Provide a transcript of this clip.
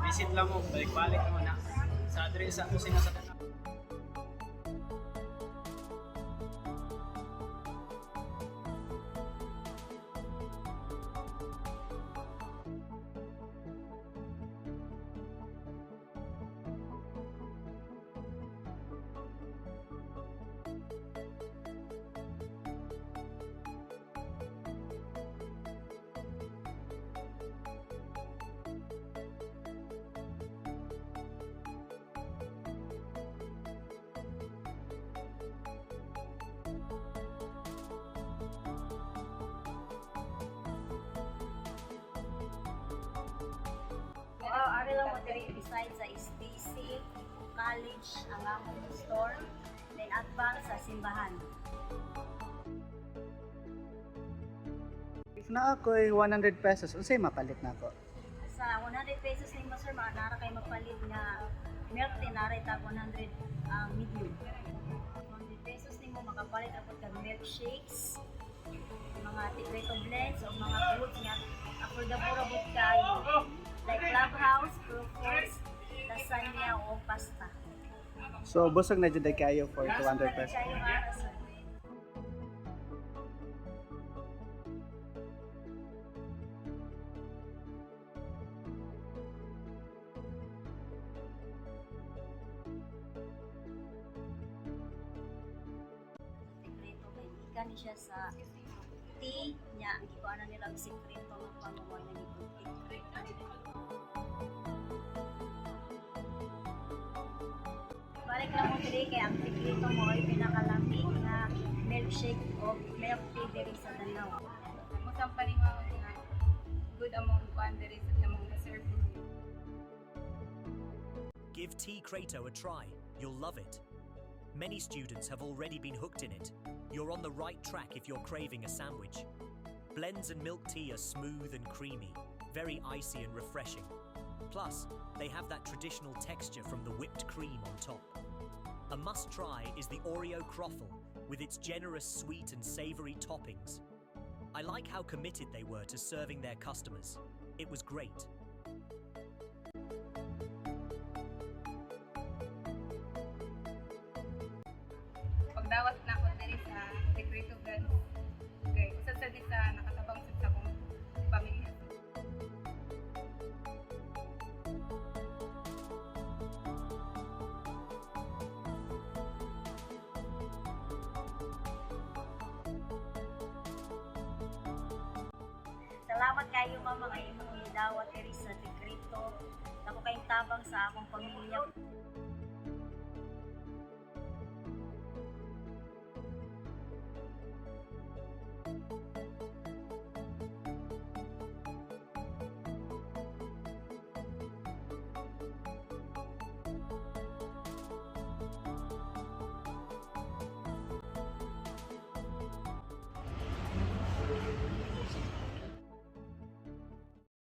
visit lang mo, balik-balik naman na. Sa address sa kusina sa tanang. Ari lang mo diri beside sa STC, college, ang among store, then advance sa simbahan. If na ako'y 100 pesos, unsay mapalit na ako? Sa 100 pesos nimo sir, nara kay mapalit nga milk tea nara tag 100 ang medium. 100 pesos nimo makapalit ako kag milkshakes, mga tikreto blends o mga foods nga affordable kayo. Like Clubhouse, Fruits, lasagna o pasta. So, busog na dyan kayo for 200 pesos. Kayo ara sir. Sikreto kay ikan siya sa tea niya. Ang ikuanan nila ang sikreto ng pamuhay na nito. Balik lang mo diri kay ang sikreto mo ay pinakalamig na milkshake o milk tea diri sa Danau. Musang panimaw nga good among boundaries at among the service. Give Tea Crato a try. You'll love it. Many students have already been hooked in it. You're on the right track if you're craving a sandwich. Blends and milk tea are smooth and creamy, very icy and refreshing. Plus, they have that traditional texture from the whipped cream on top. A must-try is the Oreo Croffle, with its generous sweet and savory toppings. I like how committed they were to serving their customers. It was great. Pagdawat na ako diri sa Secreto Blends. Okay, usa sa di sa nakatabang sa akong pamilya. Salamat kayo mga imong idawat diri sa Secreto. Ako kayong tabang sa akong pamilya.